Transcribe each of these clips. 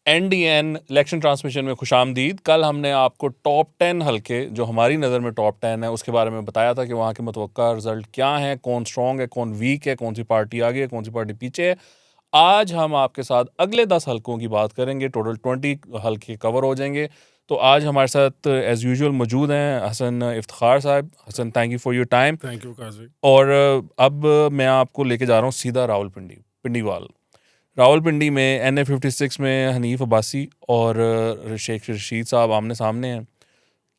NDN election transmission में खुशामदीद। कल हमने आपको टॉप 10 हलके जो हमारी नज़र में टॉप 10 है उसके बारे में बताया था कि वहाँ के मुतवक्का रिजल्ट क्या हैं, कौन स्ट्रॉन्ग है, कौन वीक है, कौन सी पार्टी आगे है, कौन सी पार्टी पीछे है। आज हम आपके साथ अगले 10 हलकों की बात करेंगे। टोटल 20 हलके कवर हो जाएंगे। तो आज हमारे साथ एज़ यूजुअल मौजूद हैं हसन इफ्तिखार साहब। Hasan, thank you for your time. Thank you Qazi. और अब मैं आपको लेके जा रहा हूँ सीधा रावलपिंडी, पिंडीवाल। रावलपिंडी में NA56 में हनीफ अब्बासी और शेख रशीद साहब आमने सामने हैं।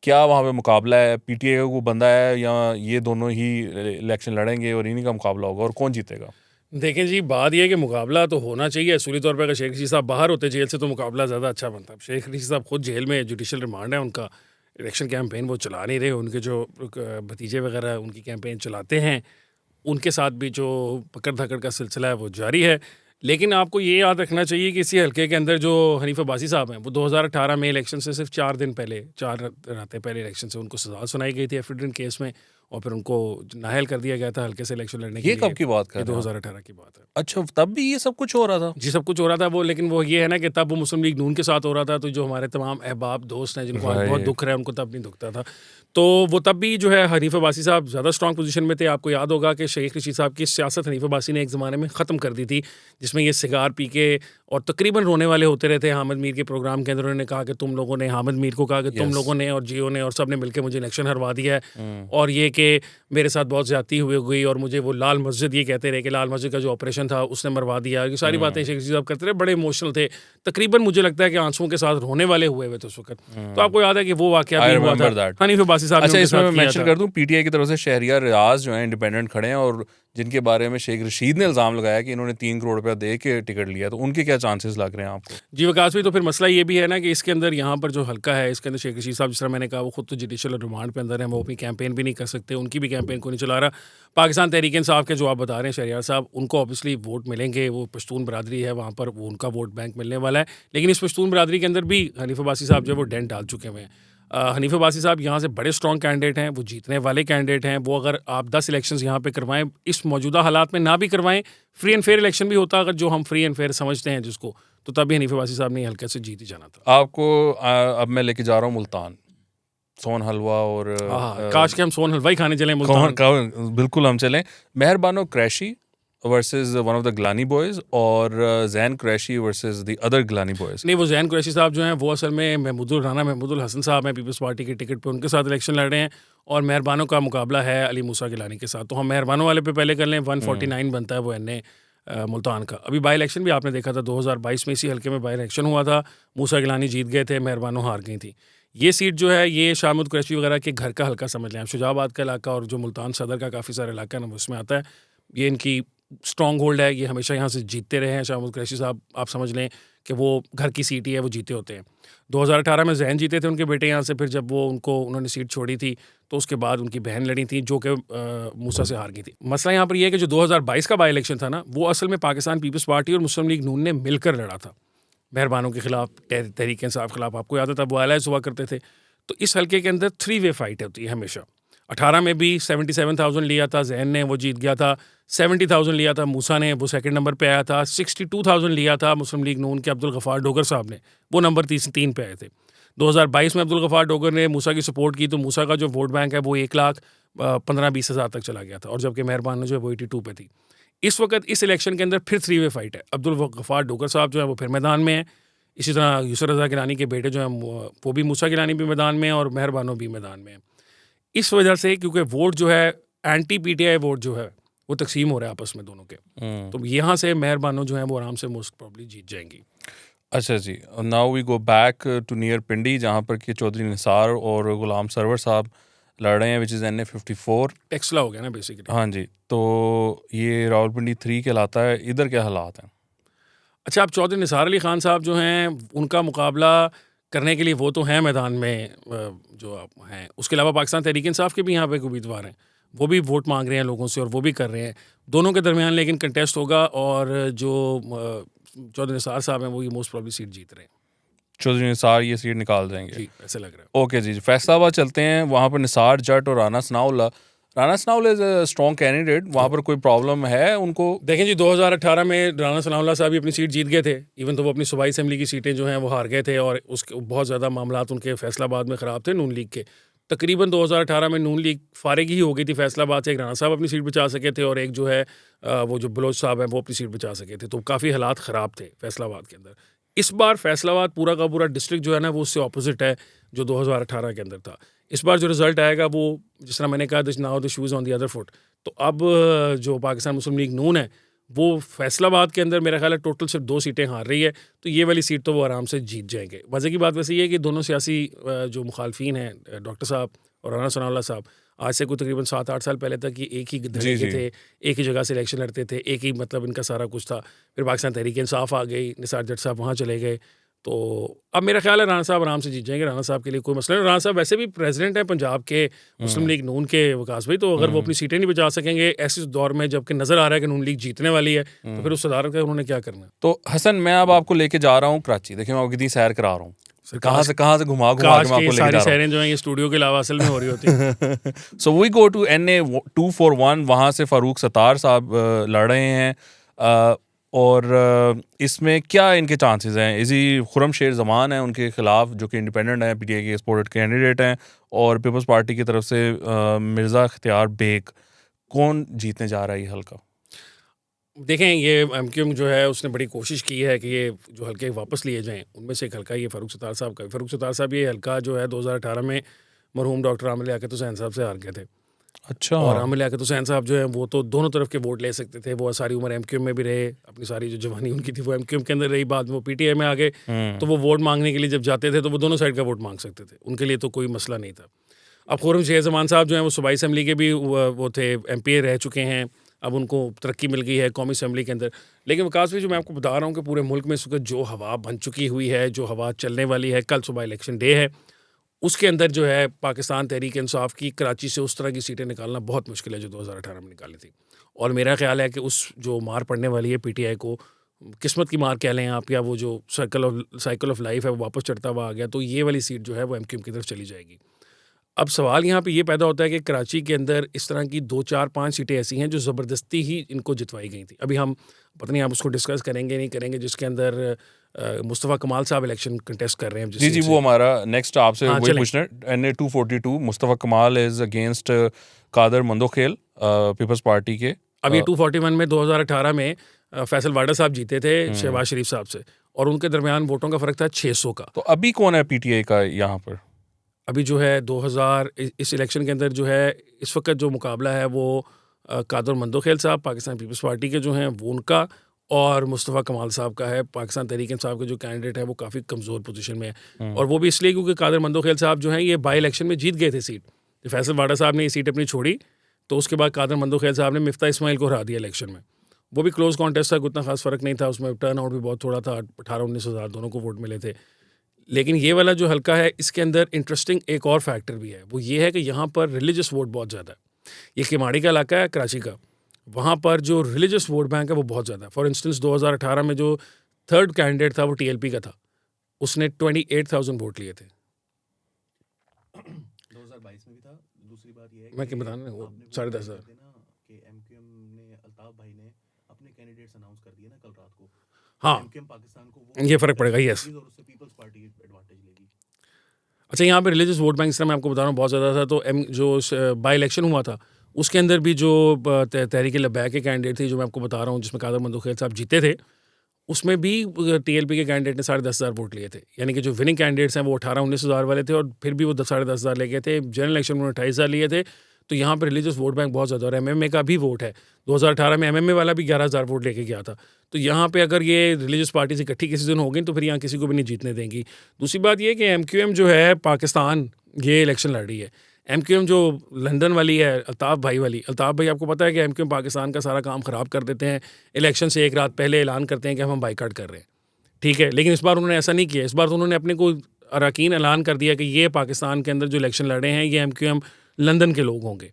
क्या वहाँ पे मुकाबला है? PTI का कोई बंदा है या ये दोनों ही इलेक्शन लड़ेंगे और इन्हीं का मुकाबला होगा, और कौन जीतेगा? देखें जी, बात यह है कि मुकाबला तो होना चाहिए असूली तौर पर। अगर शेख रशीद साहब बाहर होते जेल से तो मुकाबला ज़्यादा अच्छा बनता। शेख रशीद साहब खुद जेल में, जुडिशल रिमांड है उनका। इलेक्शन कैंपेन वो चला नहीं रहे। उनके जो भतीजे वगैरह उनकी कैंपेन चलाते हैं, उनके साथ भी जो पकड़ धकड़ का सिलसिला है वो जारी है। लेकिन आपको ये याद रखना चाहिए कि इसी हल्के के अंदर जो हनीफ अब्बासी साहब हैं, वो 2018 में इलेक्शन से सिर्फ 4 दिन पहले, 4 रातें पहले इलेक्शन से उनको सजा सुनाई गई थी एफिडेंट केस में, और फिर उनको नाअहल कर दिया गया था हल्के से इलेक्शन लड़ने के लिए। ये कब की बात कर ये रहे हैं? 2018 की बात है। अच्छा, तब भी ये सब कुछ हो रहा था? जी, सब कुछ हो रहा था वो। लेकिन वो ये है ना कि तब वो मुस्लिम लीग नून के साथ हो रहा था, तो जो हमारे तमाम अहबाब दोस्त हैं जिनको आज बहुत दुख रहा है, उनको तब नहीं दुखता था। तो वो तब भी जो है हनीफ अब्बासी साहब ज़्यादा स्ट्रॉन्ग पोजीशन में थे। आपको याद होगा कि शेख रशीद साहब की सियासत हनीफ अब्बासी ने एक ज़माने में ख़त्म कर दी थी, जिसमें ये सिगार पी के और तकरीबन रोने वाले होते रहते हैं। हामिद मीर के प्रोग्राम के अंदर उन्होंने कहा कि तुम लोगों ने, हामिद मीर को कहा कि तुम लोगों ने और जियो ने और सब ने मिलकर मुझे इलेक्शन हरवा दिया है, और ये कि मेरे साथ बहुत ज़्यादती हुई गई, और मुझे वो लाल मस्जिद, ये कहते रहे कि लाल मस्जिद का जो ऑपरेशन था उसने मरवा दिया। ये सारी बातें शेख रशीद साहब करते रहे, बड़े इमोशनल थे। तकरीबन मुझे लगता है कि आंसुओं के साथ रोने वाले हुए हुए थे उस वक्त। तो आपको याद है कि वो वाक़या भी हुआ था हनीफ अब्बासी साहब ने अच्छा, उनके इसमें साथ मैं किया मेंशन था। कर दूं, PTI की तरफ से शहरियार रियाज जो हैं इंडिपेंडेंट खड़े हैं, और जिनके बारे में शेख रशीद ने इल्ज़ाम लगाया कि इन्होंने 3 करोड़ रुपया दे के टिकट लिया, तो उनके क्या चांसेस लग रहे हैं आपको? जी विकास भाई, तो फिर मसला ये भी है ना कि इसके अंदर यहाँ पर जो हल्का है, इसके अंदर शेख रशीद साहब, जिस तरह मैंने कहा, वो खुद तो जुडिशल रिमांड पे अंदर है, वो अपनी कैंपेन भी नहीं कर सकते, उनकी भी कैंपेन को नहीं चला रहा। पाकिस्तान तहरीक इंसाफ के जो आप बता रहे हैं शहरियार साहब, उनको ऑब्वियसली वोट मिलेंगे, वो पश्तून बरादरी है वहाँ पर, वो उनका वोट बैंक मिलने वाला है। लेकिन इस पश्तून बरादरी के अंदर भी हनीफ अब्बासी साहब जो है वो डेंट डाल चुके हुए हैं। हनीफ अब्बासी साहब यहाँ से बड़े स्ट्रॉन्ग कैंडिडेट हैं, वो जीतने वाले कैंडिडेट हैं। वो अगर आप 10 इलेक्शंस यहाँ पे करवाएं, इस मौजूदा हालात में ना भी करवाएं, फ्री एंड फेयर इलेक्शन भी होता, अगर जो हम फ्री एंड फेयर समझते हैं जिसको, तो तभी हनीफ अब्बासी साहब ने हल्के से जीत ही जाना था। आपको अब मैं लेके जा रहा हूँ मुल्तान, सोन हलवा और काश के हम सोन हलवा ही खाने चले मुल्तान। बिल्कुल हम चलें। Mehrbano Qureshi versus one of the Gilani boys, और Zain Qureshi versus the other Gilani boys. नहीं, वो जैन कुरैशी साहब जो हैं वो असल में महमूदुल हसन साहब हैं, पीपल्स पार्टी के टिकट पे उनके साथ इलेक्शन लड़ रहे हैं, और मेहरबानों का मुकाबला है अली मूसा गिलानी के साथ। तो हम मेहरबानों वाले पे पहले कर लें। 149 बनता है वो NA मुल्तान का। अभी बाई इलेक्शन भी आपने देखा था 2022 में, इसी हल्के में बाई इलेक्शन हुआ था। मूसा गिलानी जीत गए थे, मेहरबानों हार गई थी। ये सीट जो है, ये शामुद कुरैशी वगैरह के घर का हल्का समझ लें आप। शुजाबाद का इलाका और जो मुल्तान सदर का काफ़ी सारा इलाका है ना, उसमें आता है। ये इनकी स्ट्रॉन्ग होल्ड है, ये हमेशा यहाँ से जीतते रहे हैं। शामुद कुरैशी साहब, आप समझ लें कि वो घर की सीट ही है, वो जीते होते हैं। 2018 में जैन जीते थे उनके बेटे यहाँ से। फिर जब वो उन्होंने सीट छोड़ी थी, तो उसके बाद उनकी बहन लड़ी थी जो कि मूसा से हार गई थी। मसला यहाँ पर यह है कि जो 2022 का बाई इलेक्शन था ना, वो असल में पाकिस्तान पीपल्स पार्टी और मुस्लिम लीग नून ने मिलकर लड़ा था मेहरबानों के खिलाफ, तहरीक इंसाफ के खिलाफ। आपको याद है तब वो allies हुआ करते थे। तो इस हल्के के अंदर 3 वे फाइट होती है हमेशा। 18 में भी 77,000 लिया था जैन ने, वो जीत गया था। 70,000 लिया था मूसा ने, वो सेकंड नंबर पे आया था। 62,000 लिया था मुस्लिम लीग नून के अब्दुल गफ़ार डोगर साहब ने, वो नंबर 3 पे आए थे। 2022 में अब्दुल गफ़ार डोगर ने मूसा की सपोर्ट की, तो मूसा का जो वोट बैंक है वो 1,15,20 हज़ार तक चला गया था, और जबकि मेहरबान जो है वो 82 पे थी। इस वक्त इस इलेक्शन के अंदर फिर 3 वे फाइट है। अब्दुल गफ़ार डोगर साहब जो है वो फिर मैदान में है। इसी तरह यूसुफ रज़ा गिलानी के बेटे जो हैं वो भी, मूसा गिलानी भी मैदान में है, और मेहरबानों भी मैदान में है। इस वजह से, क्योंकि वोट जो है, एंटी PTI वोट जो है वो तकसीम हो रहा है आपस में दोनों के, तो यहाँ से मेहरबानों जो हैं वो आराम से मोस्ट प्रॉब्ली जीत जाएंगी। अच्छा जी, now we go back to near Pindi, जहाँ पर कि चौधरी निसार और गुलाम सरवर साहब लड़ रहे हैं, विच इज़ NA54। टेक्सला हो गया ना बेसिकली। हाँ जी, तो ये रावलपिंडी 3 कहलाता है। इधर क्या हालात हैं? अच्छा, आप चौधरी निसार अली खान साहब जो हैं, उनका मुकाबला करने के लिए वो तो हैं मैदान में, जो आप हैं। उसके अलावा पाकिस्तान तहरीक इंसाफ के भी यहाँ पे उम्मीदवार हैं, वो भी वोट मांग रहे हैं लोगों से, और वो भी कर रहे हैं। दोनों के दरमियान लेकिन कंटेस्ट होगा, और जो चौधरी निसार साहब हैं वो ये मोस्ट प्रॉब्ली सीट जीत रहे हैं। चौधरी निसार ये सीट निकाल देंगे? जी, ऐसे लग रहा है। ओके जी, फैसलाबाद चलते हैं। वहाँ पर निसार जट और Rana Sanaullah Rana Sanaullah is a strong candidate, वहाँ पर कोई प्रॉब्लम है उनको? देखें जी, 2018 में राणा सनाउल्ला साहब ही अपनी सीट जीत गए थे, इवन तो वो अपनी सूबाई असेंबली की सीटें जो हैं वो हार गए थे, और उसके बहुत ज़्यादा मामलात उनके फैसलाबाद में ख़राब थे नून लीग के। तकरीबन 2018 में नून लीग फारिग ही हो गई थी फैसलाबाद से, एक राणा साहब अपनी सीट बचा सके थे और एक जो है वो जो बलोच साहब हैं वो अपनी सीट बचा सके थे, तो काफ़ी हालात ख़राब थे फैसलाबाद के अंदर। इस बार फैसलाबाद पूरा का पूरा डिस्ट्रिक्ट जो है ना वो उससे ऑपोजिट है जो 2018 के अंदर था। इस बार जो रिज़ल्ट आएगा वो जिस तरह मैंने कहा, now the shoes on the other foot. तो अब जो पाकिस्तान मुस्लिम लीग नून है वो फैसलाबाद के अंदर मेरा ख्याल है टोटल सिर्फ 2 सीटें हार रही है, तो ये वाली सीट तो वो आराम से जीत जाएंगे। मज़े की बात वैसे ये है कि दोनों सियासी जो मुखालफिन हैं, डॉक्टर साहब और राणा सनाउल्ला साहब, आज से कोई तकरीबन 7-8 साल पहले तक ये एक ही धड़े के थे, एक ही जगह से इलेक्शन लड़ते थे, एक ही मतलब इनका सारा कुछ था। फिर पाकिस्तान तहरीक इंसाफ आ गई, निसार जट साहब वहाँ चले गए, तो अब मेरा ख्याल है राणा साहब आराम से जीत जाएंगे। राणा साहब के लिए कोई मसला नहीं। राणा साहब वैसे भी प्रेसिडेंट हैं पंजाब के मुस्लिम लीग नून के, वकास भाई, तो अगर वो अपनी सीटें नहीं बचा सकेंगे ऐसे दौर में जबकि नज़र आ रहा है कि नून लीग जीतने वाली है, तो फिर उस सदारत का उन्होंने क्या करना है। तो हसन, मैं अब आपको लेके जा रहा हूँ कराची। देखिए मैं आपको कितनी सैर करा रहा हूँ, कहाँ से घुमा के मैं आपको लेके जा सारी रहा हूँ। सैरें जो हैं ये स्टूडियो के अलावा असल में हो रही होती है। So we go to NA 241, वहाँ से फारूक सत्तार साहब लड़ रहे हैं, और इसमें क्या इनके चांसेस हैं? इसी खुरम शेर जमान है उनके खिलाफ, जो कि इंडिपेंडेंट हैं, PTI के एक्सपोर्टेड कैंडिडेट हैं, और पीपल्स पार्टी की तरफ से मिर्ज़ा इख्तियार बेग। कौन जीतने जा रहा है ये हल्का? देखें, ये MQM जो है उसने बड़ी कोशिश की है कि ये जो हल्के वापस लिए जाएं, उनमें से एक हल्का ये फारूक सत्तार साहब का। फारूक सत्तार साहब ये हल्का जो है 2018 में मरहूम डॉक्टर आमिर लियाकत हुसैन साहब से हार गए थे। अच्छा। और आमिर लियाकत हुसैन साहब जो है वो तो दोनों तरफ के वोट ले सकते थे, वो सारी उम्र MQM में भी रहे, अपनी सारी जो जवानी उनकी थी वो MQM के अंदर रही, बाद में वो PTI में आ गए, तो वो वोट मांगने के लिए जब जाते थे तो वो दोनों साइड का वोट मांग सकते थे, उनके लिए तो कोई मसला नहीं था। अब खुर्रम शेर जमान साहब जो हैं वो सूबाई असेंबली के भी वो थे, MPA रह चुके हैं, अब उनको तरक्की मिल गई है कौमी असेंबली के अंदर। लेकिन विकास भी जो मैं आपको बता रहा हूँ कि पूरे मुल्क में इस वक्त जो हवा बन चुकी हुई है, जो हवा चलने वाली है, कल सुबह इलेक्शन डे है, उसके अंदर जो है पाकिस्तान तहरीक इंसाफ की कराची से उस तरह की सीटें निकालना बहुत मुश्किल है जो 2018 में निकाली थी। और मेरा ख्याल है कि उस जो मार पड़ने वाली है PTI को, किस्मत की मार कह लें आप, या वो जो साइकिल ऑफ लाइफ है वो वापस चढ़ता हुआ आ गया, तो ये वाली सीट जो है वो MQM की तरफ चली जाएगी। अब सवाल यहाँ पे ये पैदा होता है कि कराची के अंदर इस तरह की 2, 4, 5 सीटें ऐसी हैं जो ज़बरदस्ती ही इनको जितवाई गई थी। अभी हम पता नहीं आप उसको डिस्कस करेंगे नहीं करेंगे, जिसके अंदर मुस्तफ़ा कमाल साहब इलेक्शन कंटेस्ट कर रहे हैं। जी, वो हमारा नेक्स्ट आपसे वही पूछना है। NA 242 Mustafa Kamal is against Qadir Mandokhel, Peoples Party के। अब ये 241 में 2018 में फैसल वाडा साहब जीते थे शहबाज शरीफ साहब से, और उनके दरमियान वोटों का फ़र्क था 600 का। तो अभी कौन है PTI का यहाँ पर? अभी जो है 2000 इस इलेक्शन के अंदर जो है इस वक्त जो मुकाबला है वो कादर मंदोखेल साहब पाकिस्तान पीपल्स पार्टी के जो हैं वो उनका, और मुस्तफ़ा कमाल साहब का है। पाकिस्तान तहरीक इंसाफ के जो कैंडिडेट है वो काफ़ी कमज़ोर पोजीशन में है, और वो भी इसलिए क्योंकि कादर मंदोखेल साहब जो हैं ये बाई इलेक्शन में जीत गए थे सीट। फैसल वाडा साहब ने ये सीट अपनी छोड़ी, तो उसके बाद कादर मंदोखेल साहब ने मिफ्ता इस्माइल को हरा दिया इलेक्शन में। वो भी क्लोज कॉन्टेस्ट था, उतना खास फ़र्क नहीं था उसमें, टर्न आउट भी बहुत थोड़ा था, 18-19 हज़ार दोनों को वोट मिले थे। लेकिन ये वाला जो हल्का है इसके अंदर इंटरेस्टिंग एक और फैक्टर भी है, वो ये है कि यहाँ पर रिलीजियस वोट बहुत ज़्यादा है। ये किमाड़ी का इलाका है कराची का, वहाँ पर जो रिलीजियस वोट बैंक है वो बहुत ज़्यादा है। फॉर इंस्टेंस 2018 में जो थर्ड कैंडिडेट था वो TLP का था, उसने 28,000 वोट लिए थे। 2022 में भी था। दूसरी बात ये है मैं क्या बताना 10,500 कि MQM ने अल्ताफ भाई ने अपने कैंडिडेट्स अनाउंस कर दिए ना कल रात को। हाँ, MQM पाकिस्तान को ये फ़र्क पड़ेगा। यस, और उससे पीपल्स पार्टी एडवांटेज लेगी। अच्छा, यहाँ पे रिलीजियस वोट बैंक इस तरह मैं आपको बता रहा हूँ बहुत ज़्यादा था। तो जो बाई इलेक्शन हुआ था उसके अंदर भी जो तहरीक लब्बैक के कैंडिडेट थे जो मैं आपको बता रहा हूँ, जिसमें कादर मंदोखेल साहब जीते थे, उसमें भी TLP के कैंडिडेट ने 10,500 वोट लिए थे। यानी कि जो विनिंग कैंडिडेट्स हैं वो 18-19 हज़ार वाले थे, और फिर भी वो 10,500 ले गए थे। जनरल इलेक्शन में 28,000 लिए थे। तो यहाँ पर रिलीजियस वोट बैंक बहुत ज़्यादा, और MMA का भी वोट है। 2018 में MMA वाला भी 11,000 वोट लेके गया था। तो यहाँ पे अगर ये रिलीजियस पार्टी से इकट्ठी किसी दिन हो गई तो फिर यहाँ किसी को भी नहीं जीतने देंगी। दूसरी बात ये कि MQM जो है पाकिस्तान ये इलेक्शन लड़ रही है। MQM जो लंदन वाली है, अल्ताफ भाई वाली, अल्ताफ भाई आपको पता है कि MQM पाकिस्तान का सारा काम ख़राब कर देते हैं। इलेक्शन से एक रात पहले ऐलान करते हैं कि हम बाइकाट कर रहे हैं, ठीक है। लेकिन इस बार उन्होंने ऐसा नहीं किया। इस बार तो उन्होंने अपने को अरकान ऐलान कर दिया कि ये पाकिस्तान के अंदर जो इलेक्शन लड़े हैं ये MQM लंदन के लोग होंगे,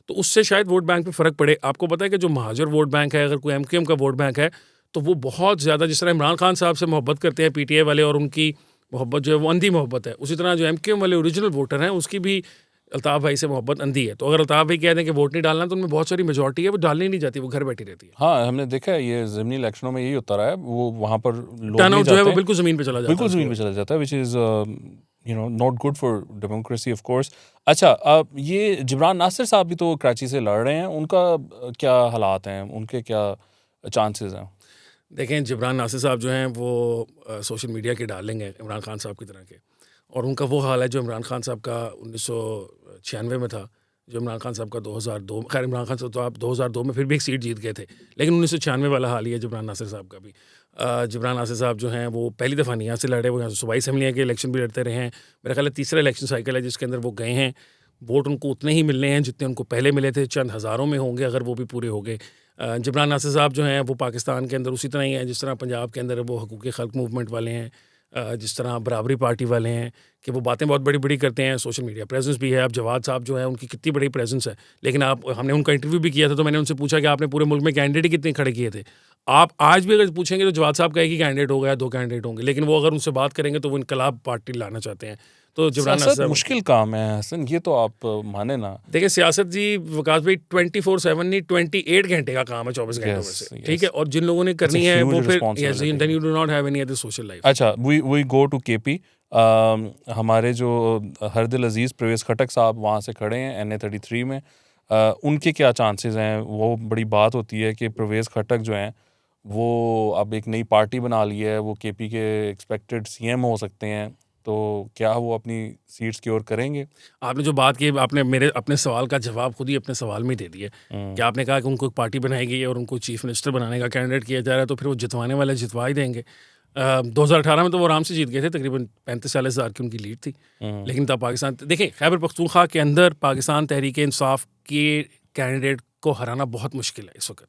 तो उससे शायद वोट बैंक पे फ़र्क पड़े। आपको पता है कि जो महाजर वोट बैंक है, अगर कोई MQM का वोट बैंक है तो वो बहुत ज़्यादा, जिस तरह इमरान खान साहब से मोहब्बत करते हैं PTI वाले और उनकी मोहब्बत जो है वो अंधी मोहब्बत है, उसी तरह जो MQM वाले ओरिजिनल वोटर हैं उसकी भी अल्ताफ़ भाई से मोहब्बत अंधी है। तो अगर अल्ताफ़ भाई कह दें कि वोट नहीं डालना, तो उनमें बहुत सारी मेजॉरिटी है वो डालनी नहीं जाती, वो घर बैठी रहती है। हाँ, हमने देखा है ये ज़िमनी इलेक्शनों में यही होता रहा है, वो वहाँ पर लोग नहीं टर्नआउट जो है जाते वो हैं, बिल्कुल ज़मीन पे चला जाता है बिल्कुल उसकी ज़मीन पे वजह से। चला जाता है, which is not good for democracy of course. अच्छा, अब ये जिब्रान नासिर साहब भी तो कराची से लड़ रहे हैं, उनका क्या हालात हैं, उनके क्या चांसेस हैं? देखें, जिब्रान नासिर साहब जो हैं वो सोशल मीडिया के डार्लिंग हैं इमरान खान साहब की तरह के, और उनका वो हाल है जो इमरान खान साहब का 1996 में था, जो इमरान खान साहब का 2002, खैर इमरान खान साहब तो आप 2002 में फिर भी एक सीट जीत गए थे, लेकिन 1996 वाला हाल ही है जिब्रान नासिर साहब का भी। जिब्रान नासिर साहब जो हैं वो पहली दफ़ा नहीं यहाँ से लड़े, वो यहाँ से सूबाई असम्बलियाँ के इलेक्शन भी लड़ते रहे हैं। मेरा ख्याल है तीसरा इलेक्शन साइकिल है जिसके अंदर वो गए हैं। वोट उनको उतने ही मिलने हैं जितने उनको पहले मिले थे, चंद हज़ारों में होंगे अगर वो भी पूरे हो गए। जिब्रान नासिर साहब जो हैं वो पाकिस्तान के अंदर उसी तरह ही हैं जिस तरह पंजाब के अंदर वो हकूक़ खल्क़ मूवमेंट वाले हैं, जिस तरह बराबरी पार्टी वाले हैं, कि वो बातें बहुत बड़ी बड़ी करते हैं, सोशल मीडिया प्रेजेंस भी है। अब जवाद साहब जो है उनकी कितनी बड़ी प्रेजेंस है, लेकिन आप हमने उनका इंटरव्यू भी किया था तो मैंने उनसे पूछा कि आपने पूरे मुल्क में कैंडिडेट कितने खड़े किए थे। आप आज भी अगर पूछेंगे तो जवाद साहब का एक ही कैंडिडेट होगा या 2 कैंडिडेट होंगे, लेकिन वो अगर उनसे बात करेंगे तो वो इनकलाब पार्टी लाना चाहते हैं। तो जिब्रान नासिर सियासत साहब, मुश्किल काम है हसन, ये तो आप माने ना। देखिए सियासत जी वकास भाई 24/7 नहीं 28 घंटे का काम है, 24 घंटों में यस, से, यस। ठीक है, और जिन लोगों ने It's a करनी है huge वो फिर responsibility. Then you do not have any other social life. अच्छा, वी गो टू केपी। हमारे जो हरदिल अजीज़ परवेज़ खटक साहब वहाँ से खड़े हैं NA 33 में। उनके क्या चांसेस हैं? वो बड़ी बात होती है कि परवेज़ खटक जो हैं वो अब एक नई पार्टी बना ली है, वो केपी के एक्सपेक्टेड CM हो सकते हैं, तो क्या वो अपनी सीट सिक्योर करेंगे? आपने जो बात की, आपने मेरे अपने सवाल का जवाब खुद ही अपने सवाल में ही दे दिया कि आपने कहा कि उनको एक पार्टी बनाई गई है और उनको चीफ मिनिस्टर बनाने का कैंडिडेट किया जा रहा है, तो फिर वो जितवाने वाले जितवा ही देंगे। 2018 में तो वो आराम से जीत गए थे, तकरीबन 35-40 हज़ार की उनकी लीड थी, लेकिन तब पाकिस्तान, देखिए खैबर पख्तूनख्वा के अंदर पाकिस्तान तहरीक इंसाफ के कैंडिडेट को हराना बहुत मुश्किल है इस वक्त।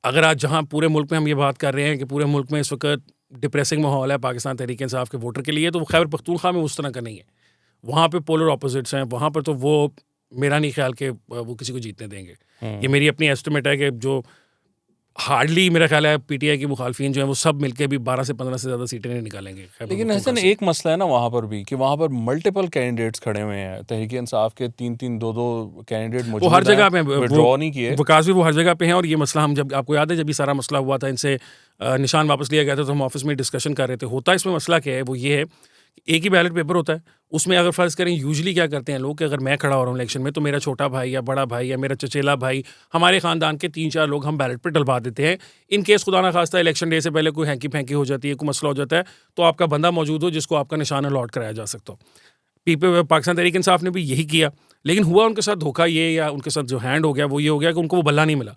अगर आज जहाँ पूरे मुल्क में हम ये बात कर रहे हैं कि पूरे मुल्क में इस वक्त डिप्रेसिंग माहौल है पाकिस्तान तहरीक इंसाफ के वोटर के लिए, तो वो खैबर पख्तूनख्वा में उस तरह का नहीं है। वहाँ पे पोलर ऑपोजिट्स हैं, वहाँ पर तो वो मेरा नहीं ख्याल कि वो किसी को जीतने देंगे। ये मेरी अपनी एस्टिमेट है कि जो हार्डली मेरा ख्याल है PTI की मुखालफिन जो है वो सब मिलकर भी 12 से 15 से ज़्यादा सीटें नहीं निकालेंगे। खैबर लेकिन पख्तूनख्वा हसन से। एक मसला है ना वहाँ पर भी, कि वहाँ पर मल्टीपल कैंडिडेट्स खड़े हुए हैं, तहरीक इंसाफ के 3-3 2-2 कैंडिडेट वो मौजूद हर जगह हैं, पे विड्रॉ नहीं किए। विकास भी वो हर जगह पे हैं, और ये मसला हम जब आपको याद है जब ये सारा मसला हुआ था, इनसे निशान वापस लिया गया था, तो हम ऑफिस में डिस्कशन कर रहे थे। होता इसमें मसला क्या है, वो ये है कि एक ही बैलेट पेपर होता है, उसमें अगर फ़र्ज़ करें यूजुअली क्या करते हैं लोग कि अगर मैं खड़ा हो रहा हूँ इलेक्शन में, तो मेरा छोटा भाई या बड़ा भाई या मेरा चचेला भाई, हमारे ख़ानदान के 3-4 लोग हम बैलेट पे डलवा देते हैं। इन केस खुदा ना खास्ता इलेक्शन डे से पहले कोई हैंकी फैंकी हो जाती है, कोई मसला हो जाता है, तो आपका बंदा मौजूद हो जिसको आपका निशान अलॉट कराया जा सकता हो। पाकिस्तान तहरीक इंसाफ ने भी यही किया, लेकिन हुआ उनके साथ धोखा ये, या उनके साथ जो हैंड हो गया वो ये हो गया कि उनको वो बल्ला नहीं मिला।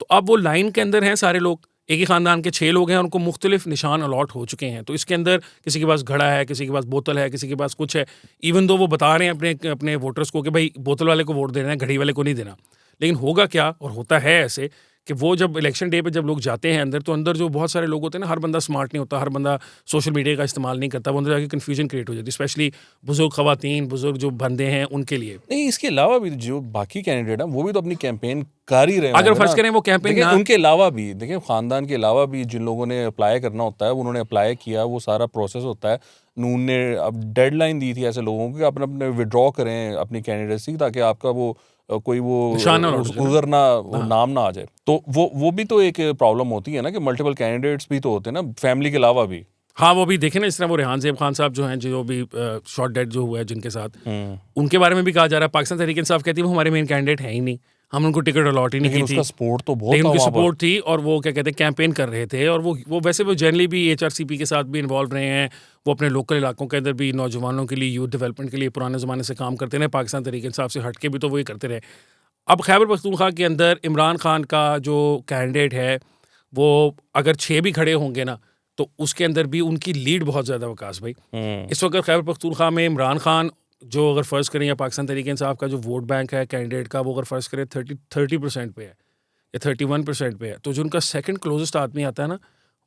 तो अब वो लाइन के अंदर हैं सारे लोग, एक ही ख़ानदान के 6 लोग हैं, उनको मुख्तलिफ निशान अलॉट हो चुके हैं। तो इसके अंदर किसी के पास घड़ा है, किसी के पास बोतल है, किसी के पास कुछ है। इवन दो वो बता रहे हैं अपने अपने वोटर्स को कि भाई बोतल वाले को वोट देना है, घड़ी वाले को नहीं देना। लेकिन होगा क्या, और होता है ऐसे कि वो जब इलेक्शन डे पे जब लोग जाते हैं अंदर, तो अंदर जो बहुत सारे लोग होते हैं ना, हर बंदा स्मार्ट नहीं होता, हर बंदा सोशल मीडिया का इस्तेमाल नहीं करता, वो अंदर जाके कन्फ्यूजन क्रिएट हो जाती है, स्पेशली बुजुर्ग ख़वातीन, बुजुर्ग जो बंदे हैं उनके लिए। नहीं, इसके अलावा भी जो बाकी कैंडिडेट हैं वो भी तो अपनी कैंपेन कर ही रहे अगर होंगे फ़र्ज़ ना। करें वो कैंपेन देखिए ना, उनके अलावा भी, देखिए ख़ानदान के अलावा भी जिन लोगों ने अप्लाई करना होता है, उन्होंने अप्लाई किया, वो सारा प्रोसेस होता है। नून ने अब डेडलाइन दी थी ऐसे लोगों को कि अपने अपने विड्रॉ करें अपनी कैंडिडेटसी, ताकि आपका वो कोई वो निशान ना लौट जाए ना। गुजरना वो नाम ना आ जाए। तो वो भी तो एक प्रॉब्लम होती है ना, कि मल्टीपल कैंडिडेट्स भी तो होते हैं ना, फैमिली के अलावा भी। हाँ, वो भी देखें ना, इस तरह वो रेहान ज़ेब खान साहब जो हैं, जो भी शॉट डेड जो हुआ है जिनके साथ, उनके बारे में भी कहा जा रहा है पाकिस्तान तहरीक इंसाफ कहती है वो हमारे मेन कैंडिडेट है ही नहीं, हम उनको टिकट अलॉट ही नहीं लेकिन की उसका थी। सपोर्ट तो बहुत लेकिन था उनकी वहाँ पर। सपोर्ट थी, और वो क्या कहते हैं कैंपेन कर रहे थे, और वो वैसे वो जनरली भी HRCP के साथ भी इन्वॉल्व रहे हैं। वो अपने लोकल इलाकों के अंदर भी नौजवानों के लिए, यूथ डेवलपमेंट के लिए पुराने ज़माने से काम करते रहे। पाकिस्तान तहरीक इंसाफ से हट के भी तो वही करते रहे। अब खैबर पख्तूनख्वा के अंदर इमरान खान का जो कैंडिडेट है, वो अगर 6 भी खड़े होंगे ना, तो उसके अंदर भी उनकी लीड बहुत ज़्यादा वकास भाई। इस वक्त खैबर पख्तूनख्वा में इमरान खान जो अगर फ़र्ज़ करें, या पाकिस्तान तहरीक इंसाफ का जो वोट बैंक है कैंडिडेट का, वो अगर फ़र्ज़ करें 30% पे है या 31% पे है, तो जो उनका सेकंड क्लोजेस्ट आदमी आता है ना,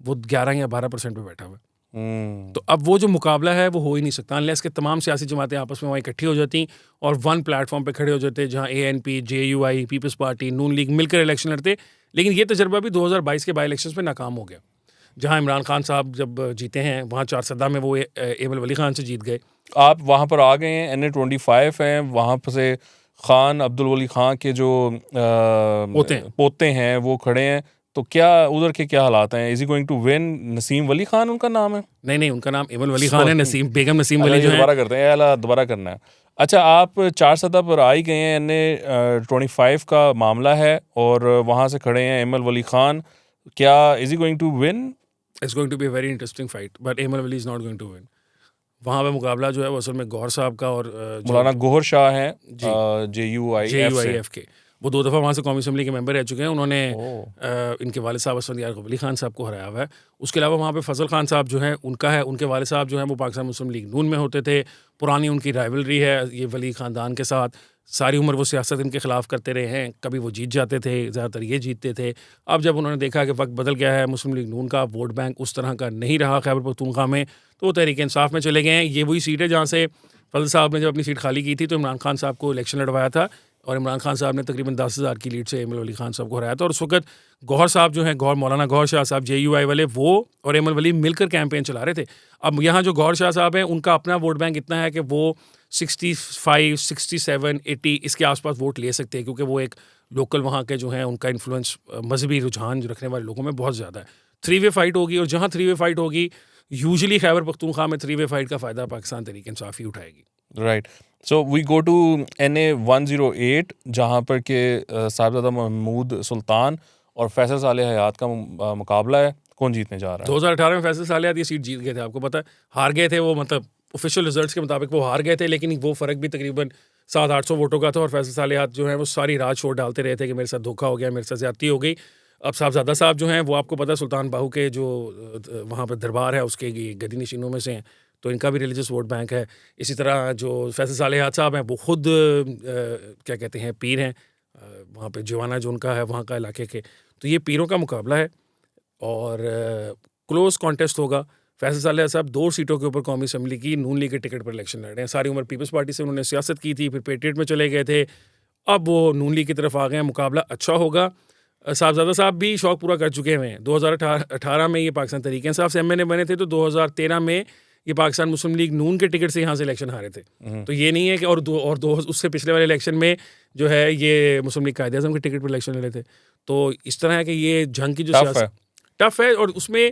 वो 11 या 12% पे बैठा हुआ है। तो अब वो जो मुकाबला है वो हो ही नहीं सकता अनलेस के तमाम सियासी जमातें आपस में वहाँ इकट्ठी हो जाती और वन प्लेटफॉर्म पे खड़े हो जाते, जहाँ ANP, JUI, पीपल्स पार्टी, नून लीग मिलकर इलेक्शन लड़ते। लेकिन ये तजर्बा भी 2022 के बाई इलेक्शंस में नाकाम हो गया। जहाँ इमरान खान साहब जब जीते हैं वहाँ 4 में वो एबल वली खान से जीत गए। आप वहाँ पर आ गए हैं, NA-25 हैं, वहाँ पर से खान अब्दुल वली खान के जो पोते हैं वो खड़े हैं, तो क्या उधर के क्या हालात हैं? Is he going to win? Naseem Wali Khan उनका नाम है? नहीं, उनका नाम एबल वली खान है। नसीम बेगम नसीम वली जो है। दोबारा करते हैं, अला दोबारा करना है। अच्छा, आप 4 पर आ ही गए हैं, NA-25 का मामला है और वहाँ से खड़े हैं एमल वली खान, क्या is he going to win? It's going to be very interesting fight, but Aimal Wali is not going to win. वहाँ पे मुकाबला जो है वो असल में गौहर साहब का और मौलाना गौहर शाह हैं JUIF के, वो 2 दफ़ा वहाँ से कौमी असम्बली के मेंबर रह चुके हैं। उन्होंने इनके वालिद साहब असद यार वली खान साहब को हराया हुआ है। उसके अलावा वहाँ पे फजल खान साहब जो हैं उनका है, उनके वालिद साहब जो हैं वो पाकिस्तान मुस्लिम लीग नून में होते थे। पुरानी उनकी राइवलरी है ये वली ख़ानदान के साथ, सारी उम्र वो सियासत इनके ख़िलाफ़ करते रहे हैं। कभी वो जीत जाते थे, ज़्यादातर ये जीतते थे। अब जब उन्होंने देखा कि वक्त बदल गया है, मुस्लिम लीग नून का वोट बैंक उस तरह का नहीं रहा खैबर पख्तूनख्वा में, तो वो तहरीक इंसाफ में चले गए हैं। ये वही सीट है जहाँ से फजल साहब ने जब अपनी सीट खाली की थी तो इमरान खान साहब को इलेक्शन लड़वाया था और इमरान खान साहब ने तकरीबन 10,000 की लीड से एमल वली खान साहब को हराया था। और उस वक्त गौहर साहब जो हैं, मौलाना गौहर शाह साहब JUI वाले, वो और एमल वली मिलकर कैंपेन चला रहे थे। अब यहाँ जो गौहर शाह साहब हैं उनका अपना वोट बैंक इतना है कि वो 65, 67, 80 इसके आसपास वोट ले सकते हैं, क्योंकि वो एक लोकल वहाँ के जो हैं उनका इन्फ्लुएंस मजहबी रुझान जो रखने वाले लोगों में बहुत ज़्यादा है। 3-वे फाइट होगी और जहाँ 3-वे फाइट होगी यूजुअली खैबर पख्तूनख्वा में 3-वे फाइट का फ़ायदा पाकिस्तान तहरीक इंसाफ ही उठाएगी। Right, so we go to NA-108 जहाँ पर के साहिबजादा महमूद सुल्तान और फैसल सालेह हयात का मुकाबला है। कौन जीतने जा रहा है? 2018 में फैसल सालेह हयात ये सीट जीत गए थे, आपको पता है। हार गए थे वो, मतलब ऑफिशियल रिजल्ट्स के मुताबिक वो हार गए थे, लेकिन वो फ़र्क भी तकरीबन 700-800 वोटों का था। और फैसल सालेह हयात जो है वो सारी रात शोर डालते रहे थे कि मेरे साथ धोखा हो गया, मेरे साथ ज़्यादती हो गई। अब साहबजादा साहब जो हैं वो आपको पता है सुल्तान बाहू के जो वहाँ पर दरबार है उसके गद्दी नशीनों में से हैं, तो इनका भी रिलीजियस वोट बैंक है। इसी तरह जो फैसल सालेह हयात साहब हैं वो खुद क्या कहते हैं पीर हैं, वहाँ पे जवाना जो उनका है वहाँ का इलाके के, तो ये पीरों का मुकाबला है और क्लोज कॉन्टेस्ट होगा। फैसल सालेह साहब 2 सीटों के ऊपर कौमी असम्बली की नून लीग के टिकट पर इलेक्शन लड़ रहे हैं। सारी उम्र पीपल्स पार्टी से उन्होंने सियासत की थी, फिर पेट्रियट में चले गए थे, अब वो नून लीग की तरफ आ गए हैं। मुकाबला अच्छा होगा। साहबजादा साहब भी शौक पूरा कर चुके हैं। 2018 में ये पाकिस्तान तहरीक इंसाफ से MNA बने थे, तो 2013 में ये पाकिस्तान मुस्लिम लीग नून के टिकट से यहाँ से इलेक्शन हारे थे। तो ये नहीं है कि और दो उससे पिछले वाले इलेक्शन में जो है ये मुस्लिम लीग कायदे आज़म के टिकट पर इलेक्शन लड़े थे। तो इस तरह है कि ये जंग की जो सियासत टफ है। और उसमें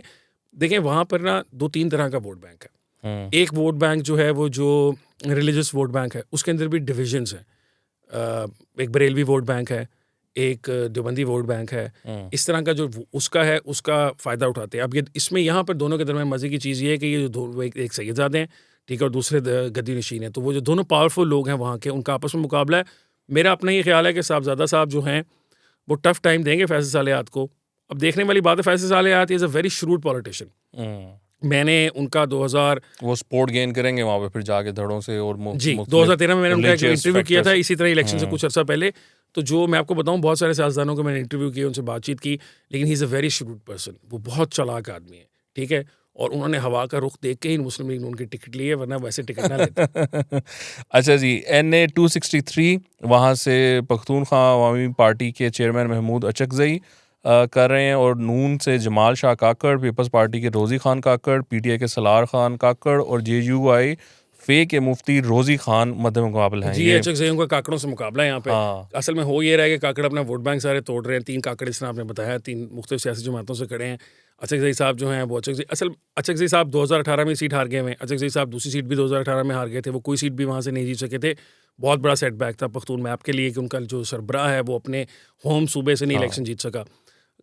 देखें वहाँ पर ना 2-3 तरह का वोट बैंक है। एक वोट बैंक जो है वो जो रिलीजियस वोट बैंक है उसके अंदर भी डिविजन्स हैं। एक बरेलवी वोट बैंक है, एक देवबंदी वोट बैंक है। इस तरह का जो उसका है उसका फ़ायदा उठाते हैं। अब ये इसमें यहाँ पर दोनों के दरमियान मज़े की चीज़ ये है कि ये जो एक सैयदजादे हैं, ठीक है, और दूसरे गद्दी नशीन हैं, तो वो जो दोनों पावरफुल लोग हैं वहाँ के, उनका आपस में मुकाबला है। मेरा अपना ये ख्याल है कि साहबजादा साहब जो हैं वो टफ टाइम देंगे फैसल सालेह हयात को। अब देखने वाली बात है, Faisal Saleh Hayat is a very shrewd politician. मैंने उनका 2000 वो सपोर्ट गेन करेंगे वहाँ पे फिर जाके धड़ों से और जी 2013 में मैंने उनका एक इंटरव्यू किया था, इसी तरह इलेक्शन से कुछ अर्सा पहले। तो जो मैं आपको बताऊं, बहुत सारे सियासतदानों को मैंने इंटरव्यू किया, उनसे बातचीत की, लेकिन he is a very shrewd person. वो बहुत चालाक आदमी है, ठीक है, और उन्होंने हवा का रुख देख के ही मुस्लिम लीग नून के टिकट लिए, वरना वैसे टिकट ना लेते। अच्छा जी, NA-263 वहाँ से पख्तूनख्वा अवामी पार्टी के चेयरमैन महमूद अचकज़ई कर रहे हैं और नून से जमाल शाह काकड़, पीपल्स पार्टी के रोज़ी खान काकड़, PTI के सलार खान काकड़ और JUI फे के मुफ्ती रोज़ी खान मध्य मुकाबले हैं। जी, अचकज़ईयों का काकड़ों से मुकाबला है यहाँ पे। असल में हो ये रहा है कि काकड़ अपना वोट बैंक सारे तोड़ रहे हैं। 3 काकड़ इस तरह आपने बताया, 3 मुख्तलिफ सियासी जमातों से खड़े हैं। अचकज़ई साहब जो हैं वो अचकज़ई साहब 2018 में सीट हार गए हैं। अचकज़ई साहब दूसरी सीट भी 2018 में हार गए थे, वो कोई सीट भी वहाँ से नहीं जीत सके थे। बहुत बड़ा सेटबैक था पख्तून मैप के लिए कि उनका जो सरबराह है वो अपने होम सूबे से नहीं इलेक्शन जीत सका।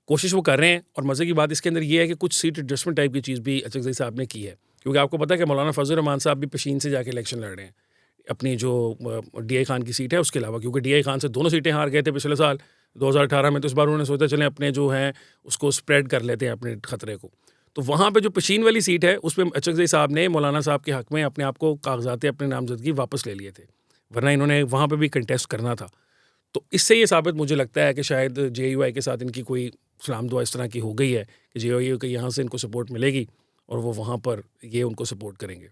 कोशिश वो कर रहे हैं, और मज़े की बात इसके अंदर ये है कि कुछ सीट एडजस्टमेंट टाइप की चीज़ भी अचकज़ई साहब ने की है, क्योंकि आपको पता है कि मौलाना फजल रहमान साहब भी पशीन से जाके इलेक्शन लड़ रहे हैं अपनी जो DI खान की सीट है उसके अलावा, क्योंकि DI खान से दोनों सीटें हार गए थे पिछले साल 2018 में। तो इस बार उन्होंने सोचा चलें अपने जो हैं उसको स्प्रेड कर लेते हैं अपने ख़तरे को। तो वहाँ पे जो पशीन वाली सीट है उस पर अचकज़ई साहब ने मौलाना साहब के हक़ में अपने आप को कागजात अपने नामजदगी वापस ले लिए थे, वरना इन्होंने वहाँ पर भी कंटेस्ट करना था। तो इससे ये साबित मुझे लगता है कि शायद JUI के साथ इनकी कोई सलाम दुआ इस तरह की हो गई है कि JUI के यहाँ से इनको सपोर्ट मिलेगी और वो वहाँ पर ये उनको सपोर्ट करेंगे।